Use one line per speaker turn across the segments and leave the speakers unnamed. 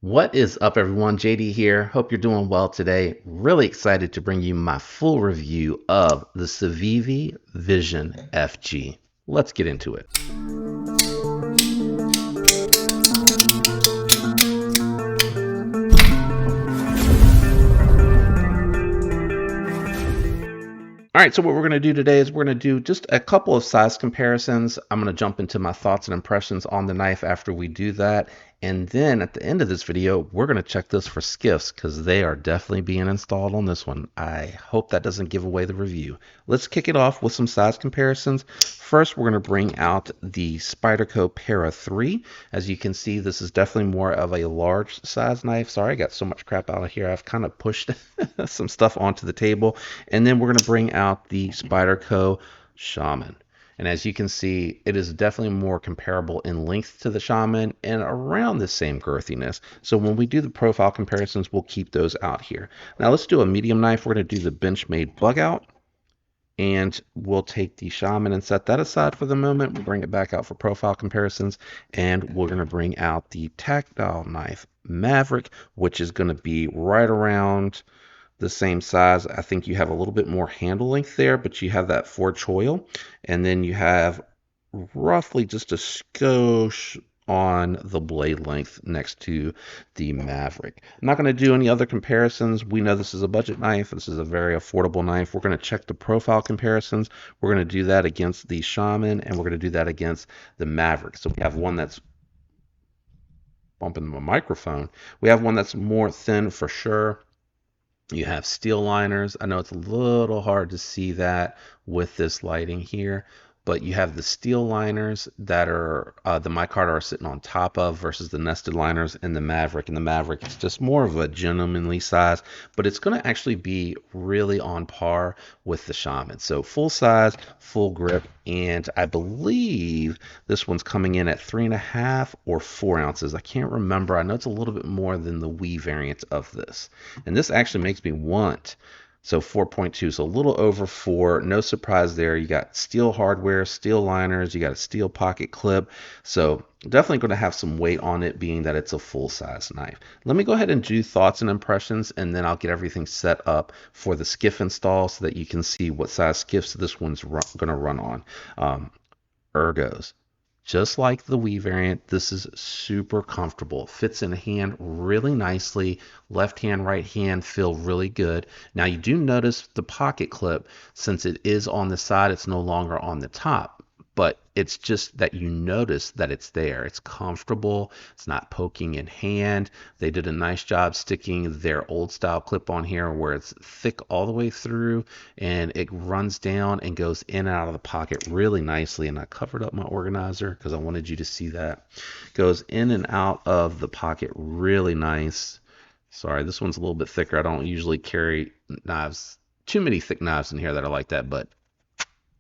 What is up, everyone? JD here. Hope you're doing well today. Really excited to bring you my full review of the Civivi Vision FG. Let's get into it. All right, so what we're going to do today is we're going to do just a couple of size comparisons. I'm going to jump into my thoughts and impressions on the knife after we do that. And then at the end of this video, we're going to check this for skiffs because they are definitely being installed on this one. I hope that doesn't give away the review. Let's kick it off with some size comparisons. First, we're going to bring out the Spyderco Para 3. As you can see, this is definitely more of a large size knife. Sorry, I got so much crap out of here. I've kind of pushed some stuff onto the table. And then we're going to bring out the Spyderco Shaman. And as you can see, it is definitely more comparable in length to the Shaman and around the same girthiness. So when we do the profile comparisons, we'll keep those out here. Now let's do a medium knife. We're going to do the Benchmade bug out. And we'll take the Shaman and set that aside for the moment. We'll bring it back out for profile comparisons. And we're going to bring out the tactile knife Maverick, which is going to be right around the same size. I think you have a little bit more handle length there, but you have that forge choil, and then you have roughly just a skosh on the blade length next to the Maverick. I'm not going to do any other comparisons. We know this is a budget knife. This is a very affordable knife. We're going to check the profile comparisons. We're going to do that against the Shaman, and we're going to do that against the Maverick. So we have one that's bumping my microphone. We have one that's more thin for sure. You have steel liners. I know it's a little hard to see that with this lighting here, but you have the steel liners that are the micarta are sitting on top of versus the nested liners in the Maverick. And the Maverick is just more of a gentlemanly size, but it's going to actually be really on par with the Shaman. So full size, full grip, and I believe this one's coming in at 3.5 or 4 ounces. I can't remember. I know it's a little bit more than the Wii variant of this. And this actually makes me want, so 4.2, so a little over 4. No surprise there. You got steel hardware, steel liners, you got a steel pocket clip. So definitely going to have some weight on it, being that it's a full-size knife. Let me go ahead and do thoughts and impressions, and then I'll get everything set up for the skiff install so that you can see what size skiffs this one's going to run on. Ergos. Just like the Wii variant, this is super comfortable. Fits in hand really nicely. Left hand, right hand feel really good. Now you do notice the pocket clip, since it is on the side, it's no longer on the top. But it's just that you notice that it's there. It's comfortable. It's not poking in hand. They did a nice job sticking their old style clip on here where it's thick all the way through and it runs down and goes in and out of the pocket really nicely. And I covered up my organizer because I wanted you to see that. Goes in and out of the pocket really nice. Sorry, this one's a little bit thicker. I don't usually carry knives, too many thick knives in here that are like that, but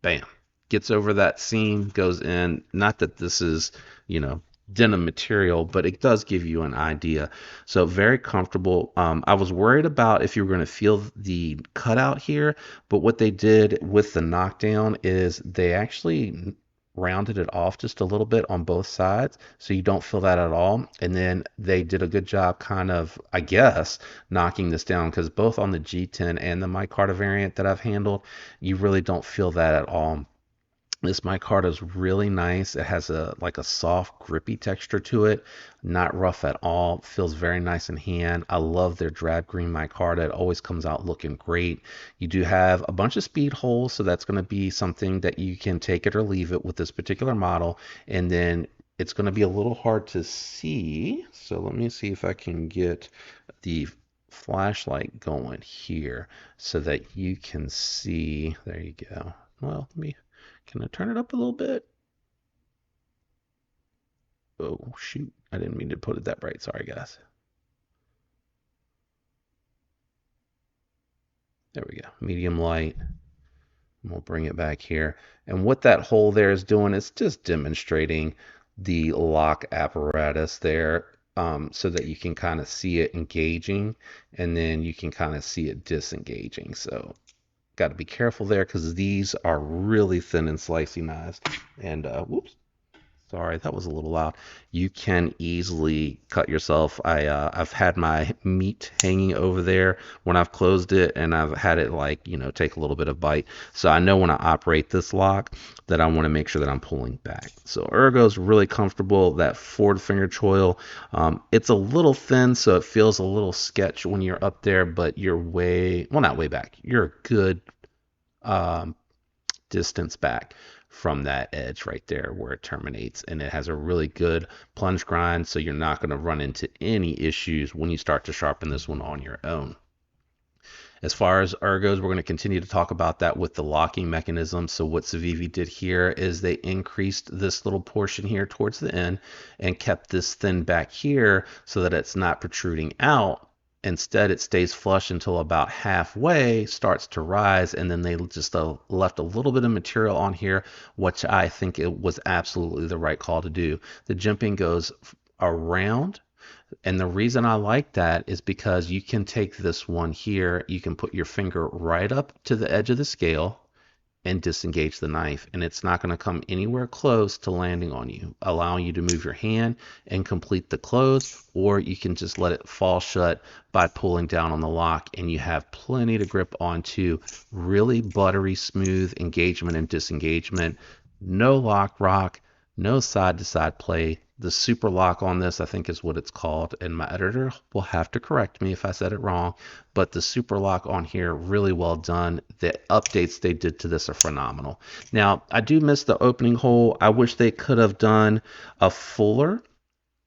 bam. Gets over that seam, goes in. Not that this is, denim material, but it does give you an idea. So very comfortable. I was worried about if you were going to feel the cutout here, but what they did with the knockdown is they actually rounded it off just a little bit on both sides, so you don't feel that at all. And then they did a good job kind of, I guess, knocking this down, because both on the G10 and the micarta variant that I've handled, you really don't feel that at all. This micarta is really nice. It has a soft, grippy texture to it. Not rough at all. Feels very nice in hand. I love their drab green micarta. It always comes out looking great. You do have a bunch of speed holes, so that's going to be something that you can take it or leave it with this particular model. And then it's going to be a little hard to see. So let me see if I can get the flashlight going here so that you can see. There you go. Well, can I turn it up a little bit? Oh, shoot. I didn't mean to put it that bright. Sorry, guys. There we go. Medium light. We'll bring it back here. And what that hole there is doing is just demonstrating the lock apparatus there, so that you can kind of see it engaging, and then you can kind of see it disengaging. So got to be careful there because these are really thin and slicey knives. And whoops, Sorry, that was a little loud. You can easily cut yourself. I've had my meat hanging over there when I've closed it, and I've had it like, take a little bit of bite. So I know when I operate this lock that I want to make sure that I'm pulling back. So Ergo's really comfortable. That forward finger choil, it's a little thin, so it feels a little sketch when you're up there, but you're not way back. You're a good um, distance back from that edge right there where it terminates, and it has a really good plunge grind, so you're not going to run into any issues when you start to sharpen this one on your own. As far as ergos, we're going to continue to talk about that with the locking mechanism. So what Civivi did here is they increased this little portion here towards the end and kept this thin back here so that it's not protruding out. Instead, it stays flush until about halfway, starts to rise, and then they just left a little bit of material on here, which I think it was absolutely the right call to do. The jimping goes around, and the reason I like that is because you can take this one here, you can put your finger right up to the edge of the scale and disengage the knife, and it's not going to come anywhere close to landing on you, allowing you to move your hand and complete the close, or you can just let it fall shut by pulling down on the lock, and you have plenty to grip onto. Really buttery smooth engagement and disengagement, no lock rock, no side to side play. The super lock on this, I think, is what it's called, and my editor will have to correct me if I said it wrong, but the super lock on here, really well done. The updates they did to this are phenomenal. Now, I do miss the opening hole. I wish they could have done a fuller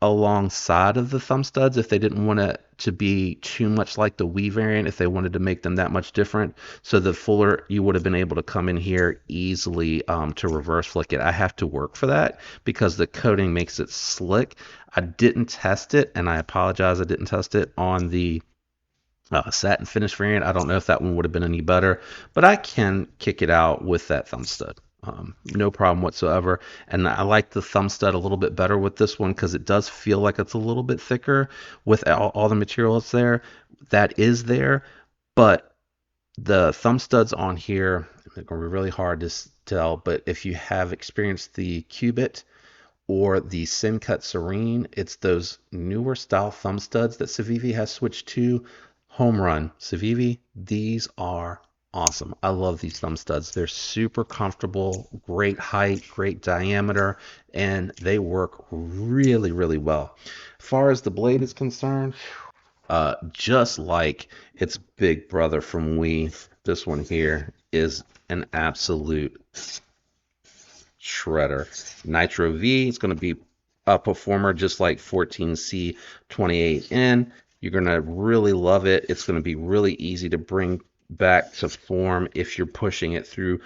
alongside of the thumb studs if they didn't want it to be too much like the Wii variant, if they wanted to make them that much different. So the fuller, you would have been able to come in here easily to reverse flick it. I have to work for that because the coating makes it slick. I didn't test it, and I apologize I didn't test it on the satin finish variant. I don't know if that one would have been any better, but I can kick it out with that thumb stud. No problem whatsoever. And I like the thumb stud a little bit better with this one because it does feel like it's a little bit thicker with all the material that's there. That is there, but the thumb studs on here are going to be really hard to tell. But if you have experienced the Cubit or the Syncut Serene, it's those newer style thumb studs that Civivi has switched to. Home run. Civivi, these are awesome. I love these thumb studs. They're super comfortable, great height, great diameter, and they work really, really well. As far as the blade is concerned, just like its big brother from Wii, this one here is an absolute shredder. Nitro V is going to be a performer just like 14C 28N. You're going to really love it. It's going to be really easy to bring back to form if you're pushing it through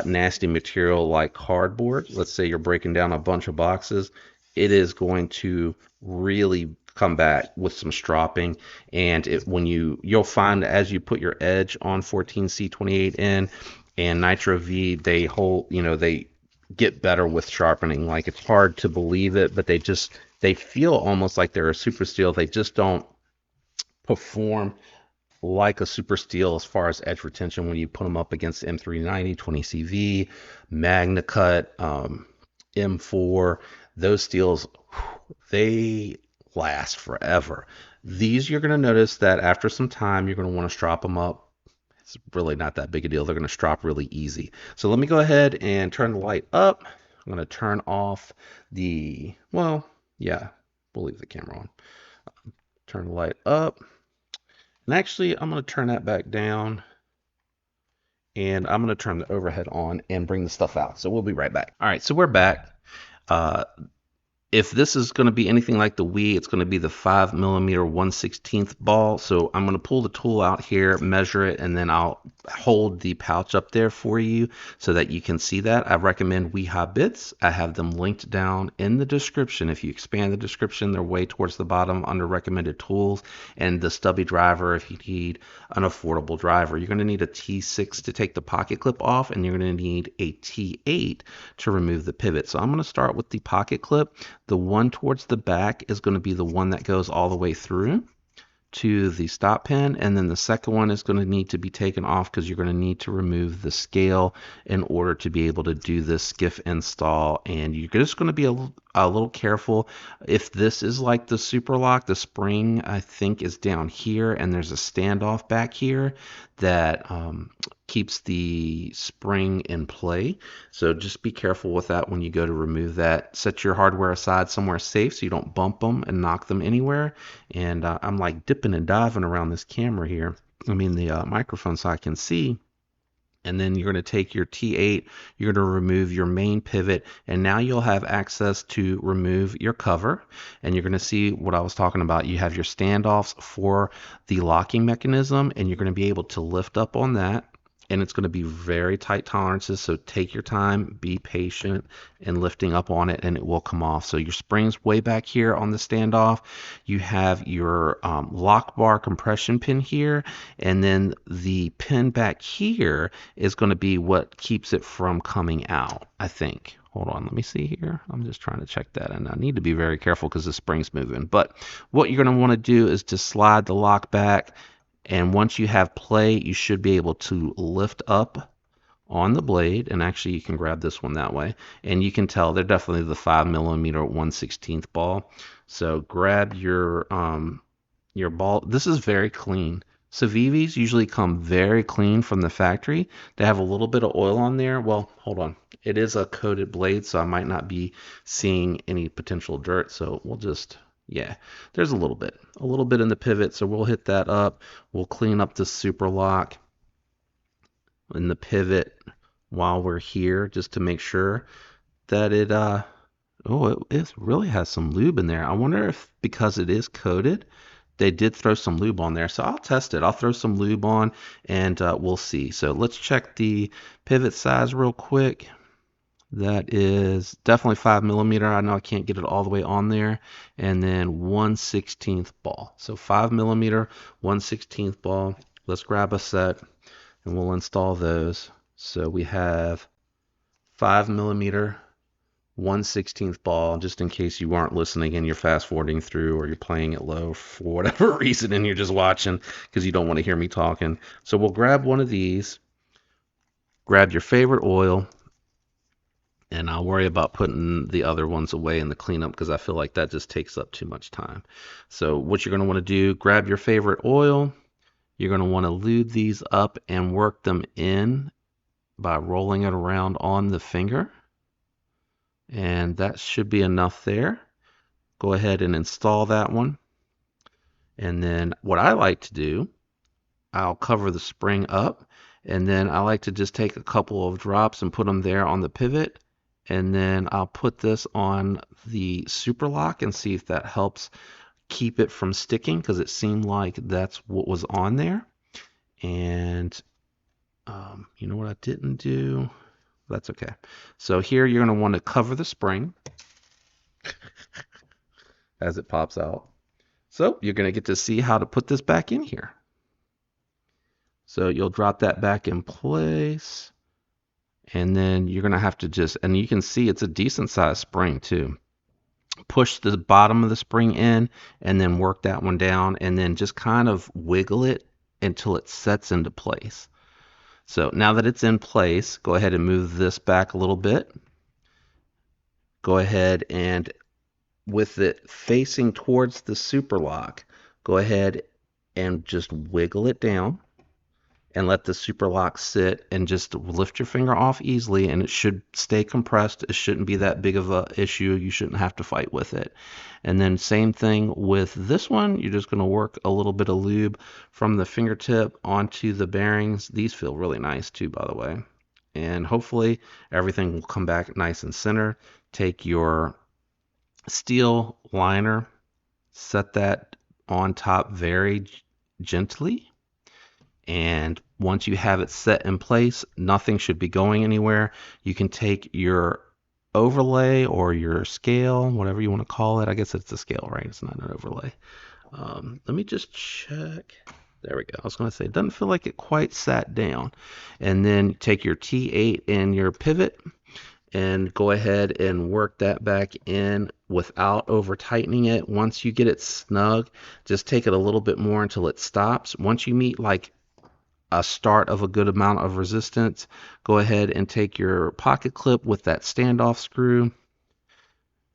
nasty material like cardboard. Let's say you're breaking down a bunch of boxes. It is going to really come back with some stropping, and you'll find as you put your edge on 14C28N and Nitro V, they get better with sharpening. Like, it's hard to believe it, but they feel almost like they're a super steel. They just don't perform like a super steel as far as edge retention when you put them up against M390, 20CV, MagnaCut, M4. Those steels, they last forever. These, you're going to notice that after some time, you're going to want to strop them up. It's really not that big a deal. They're going to strop really easy. So let me go ahead and turn the light up. I'm going to turn off we'll leave the camera on. Turn the light up. And actually, I'm going to turn that back down. And I'm going to turn the overhead on and bring the stuff out. So we'll be right back. All right, so we're back. If this is going to be anything like the Wii, it's going to be the 5mm 1/16 ball. So I'm going to pull the tool out here, measure it, and then I'll hold the pouch up there for you so that you can see that. I recommend WeHa bits. I have them linked down in the description. If you expand the description, they're way towards the bottom under recommended tools, and the stubby driver if you need an affordable driver. You're going to need a T6 to take the pocket clip off, and you're going to need a T8 to remove the pivot. So I'm going to start with the pocket clip. The one towards the back is going to be the one that goes all the way through to the stop pin, and then the second one is going to need to be taken off because you're going to need to remove the scale in order to be able to do this skiff install, and you're just going to be a little careful. If this is like the super lock, the spring I think is down here, and there's a standoff back here that keeps the spring in play. So just be careful with that when you go to remove that. Set your hardware aside somewhere safe so you don't bump them and knock them anywhere. And I'm like dipping and diving around this camera here. I mean the microphone, so I can see. And then you're going to take your T8, you're going to remove your main pivot, and now you'll have access to remove your cover. And you're going to see what I was talking about. You have your standoffs for the locking mechanism, and you're going to be able to lift up on that. And it's going to be very tight tolerances, so take your time, be patient in lifting up on it, and it will come off. So your spring's way back here on the standoff. You have your lock bar compression pin here, and then the pin back here is going to be what keeps it from coming out, I think. Hold on, let me see here. I'm just trying to check that, and I need to be very careful because the spring's moving. But what you're going to want to do is just slide the lock back, and once you have play, you should be able to lift up on the blade. And actually, you can grab this one that way, and you can tell they're definitely the 5mm 1/16 ball. So grab your ball. This is very clean. Civivis usually come very clean from the factory. They have a little bit of oil on there. Well, hold on. It is a coated blade, so I might not be seeing any potential dirt. So we'll just, yeah, there's a little bit in the pivot. So we'll hit that up. We'll clean up the super lock in the pivot while we're here, just to make sure that it, it really has some lube in there. I wonder if because it is coated, they did throw some lube on there. So I'll test it. I'll throw some lube on, and we'll see. So let's check the pivot size real quick. That is definitely 5mm. I know I can't get it all the way on there. And then 1/16 ball. So 5mm, 1/16 ball. Let's grab a set and we'll install those. So we have 5mm, 1/16 ball, just in case you aren't listening and you're fast forwarding through, or you're playing it low for whatever reason and you're just watching because you don't want to hear me talking. So we'll grab one of these, grab your favorite oil, and I'll worry about putting the other ones away in the cleanup because I feel like that just takes up too much time. So what you're going to want to do, grab your favorite oil. You're going to want to lube these up and work them in by rolling it around on the finger. And that should be enough there. Go ahead and install that one. And then what I like to do, I'll cover the spring up, and then I like to just take a couple of drops and put them there on the pivot. And then I'll put this on the super lock and see if that helps keep it from sticking, because it seemed like that's what was on there. And you know what I didn't do? That's okay. So here you're going to want to cover the spring as it pops out. So you're going to get to see how to put this back in here. So you'll drop that back in place, and then you're going to have to just, and you can see it's a decent sized spring too. Push the bottom of the spring in and then work that one down, and then just kind of wiggle it until it sets into place. So now that it's in place, go ahead and move this back a little bit. Go ahead and, with it facing towards the super lock, go ahead and just wiggle it down and let the super lock sit, and just lift your finger off easily, and it should stay compressed. It shouldn't be that big of a issue. You shouldn't have to fight with it. And then same thing with this one. You're just going to work a little bit of lube from the fingertip onto the bearings. These feel really nice too, by the way. And hopefully everything will come back nice and center. Take your steel liner, set that on top very gently. And once you have it set in place, nothing should be going anywhere. You can take your overlay or your scale, whatever you want to call it. I guess it's a scale, right? It's not an overlay. Let me just check. There we go. I was going to say, it doesn't feel like it quite sat down. And then take your T8 and your pivot and go ahead and work that back in without over tightening it. Once you get it snug, just take it a little bit more until it stops. Once you meet like a start of a good amount of resistance, go ahead and take your pocket clip with that standoff screw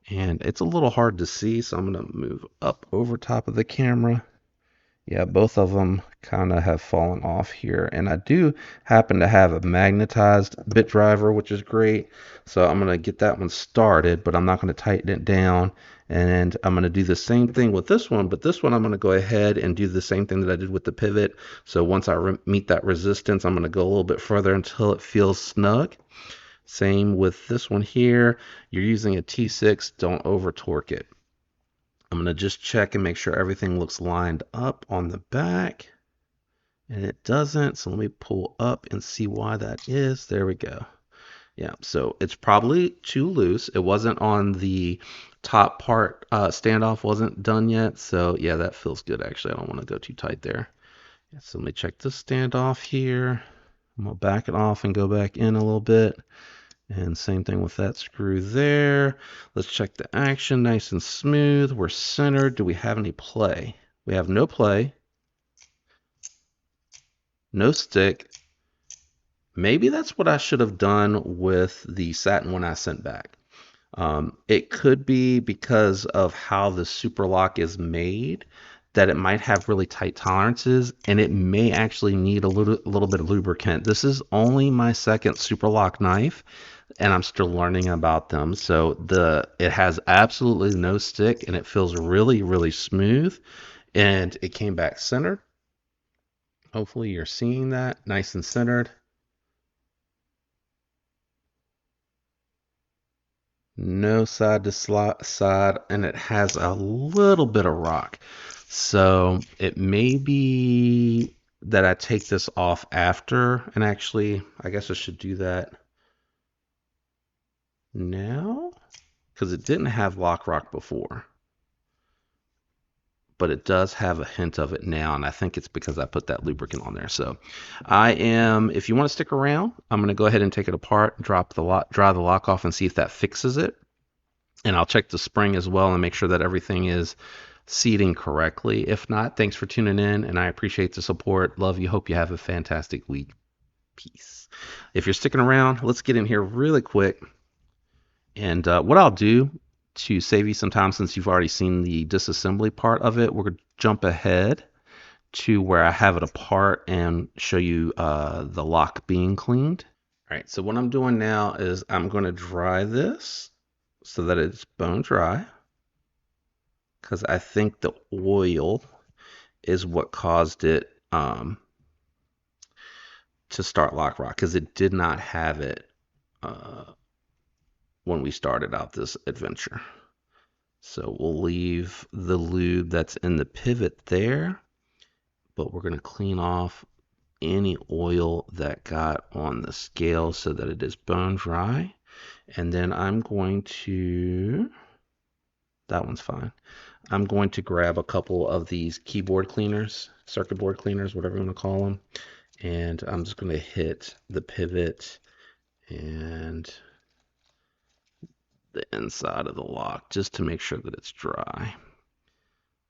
And it's a little hard to see, so I'm going to move up over top of the camera. Yeah, both of them kind of have fallen off here. And I do happen to have a magnetized bit driver, which is great. So I'm going to get that one started, but I'm not going to tighten it down. And I'm going to do the same thing with this one, but this one I'm going to go ahead and do the same thing that I did with the pivot. So once I meet that resistance, I'm going to go a little bit further until it feels snug. Same with this one here. You're using a T6, don't over torque it. I'm going to just check and make sure everything looks lined up on the back. And it doesn't, so let me pull up and see why that is. There we go. Yeah, so it's probably too loose. It wasn't on the top part. Standoff wasn't done yet, so yeah, that feels good actually. I don't want to go too tight there. Yeah, so let me check the standoff here. I'm going to back it off and go back in a little bit. And same thing with that screw there. Let's check the action, nice and smooth. We're centered. Do we have any play? We have no play, no stick. Maybe that's what I should have done with the satin one I sent back. It could be because of how the super lock is made that it might have really tight tolerances, and it may actually need a little bit of lubricant. This is only my second super lock knife, and I'm still learning about them. So it has absolutely no stick, and it feels really, really smooth, and it came back centered. Hopefully you're seeing that nice and centered. No side to side, and it has a little bit of rock. So it may be that I take this off after, and actually, I guess I should do that now, because it didn't have lock rock before. But it does have a hint of it now, and I think it's because I put that lubricant on there. So if you want to stick around, I'm going to go ahead and take it apart, dry the lock off, and see if that fixes it. And I'll check the spring as well and make sure that everything is seating correctly. If not, thanks for tuning in, and I appreciate the support. Love you. Hope you have a fantastic week. Peace. If you're sticking around, let's get in here really quick. And what I'll do to save you some time, since you've already seen the disassembly part of it, we're going to jump ahead to where I have it apart and show you the lock being cleaned. All right, so what I'm doing now is I'm going to dry this so that it's bone dry, because I think the oil is what caused it to start lock rock, because it did not have it when we started out this adventure. So we'll leave the lube that's in the pivot there, but we're going to clean off any oil that got on the scale so that it is bone dry. And then I'm going to, that one's fine. I'm going to grab a couple of these keyboard cleaners, circuit board cleaners, whatever you want to call them. And I'm just going to hit the pivot and the inside of the lock just to make sure that it's dry.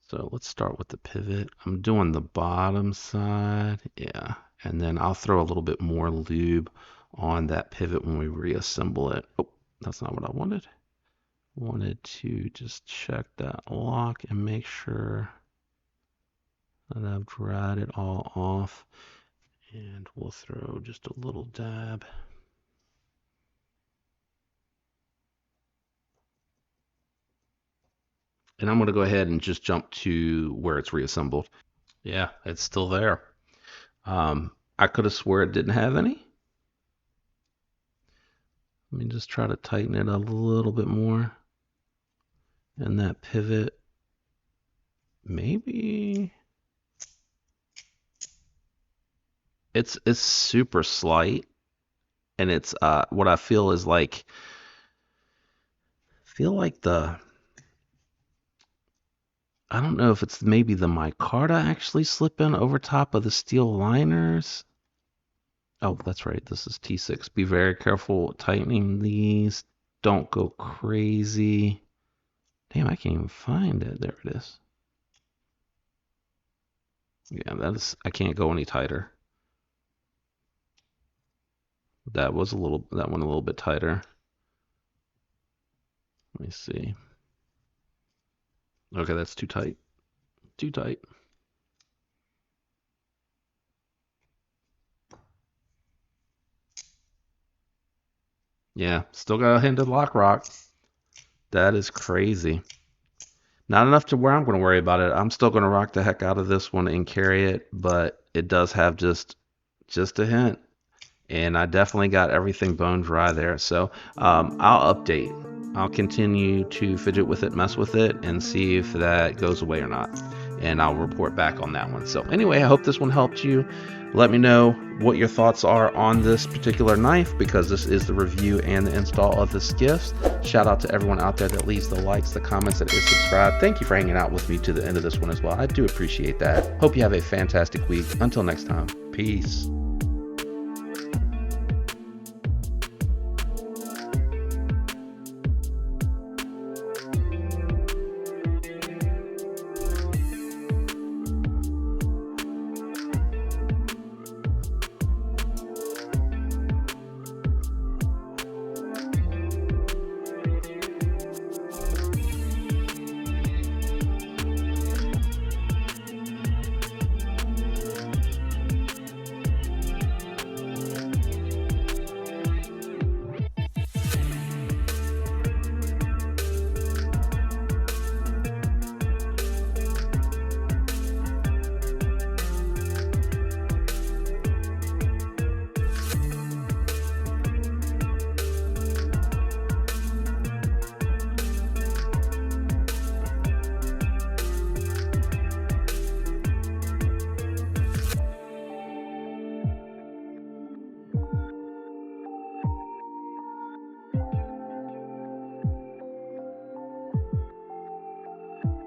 So let's start with the pivot. I'm doing the bottom side, yeah. And then I'll throw a little bit more lube on that pivot when we reassemble it. Oh, that's not what I wanted. I wanted to just check that lock and make sure that I've dried it all off. And we'll throw just a little dab. And I'm going to go ahead and just jump to where it's reassembled. Yeah, it's still there. I could have swore it didn't have any. Let me just try to tighten it a little bit more. And that pivot, maybe it's super slight, and it's what I feel is like, I don't know if it's maybe the micarta actually slipping over top of the steel liners. Oh, that's right. This is T6. Be very careful tightening these. Don't go crazy. Damn, I can't even find it. There it is. Yeah, I can't go any tighter. That one a little bit tighter. Let me see. Okay, that's too tight. Too tight. Yeah, still got a hinted lock rock. That is crazy. Not enough to where I'm going to worry about it. I'm still going to rock the heck out of this one and carry it, but it does have just a hint. And I definitely got everything bone dry there. So I'll update. I'll continue to fidget with it, mess with it, and see if that goes away or not. And I'll report back on that one. So anyway, I hope this one helped you. Let me know what your thoughts are on this particular knife, because this is the review and the install of the skiffs. Shout out to everyone out there that leaves the likes, the comments, that is subscribed. Thank you for hanging out with me to the end of this one as well. I do appreciate that. Hope you have a fantastic week. Until next time, peace.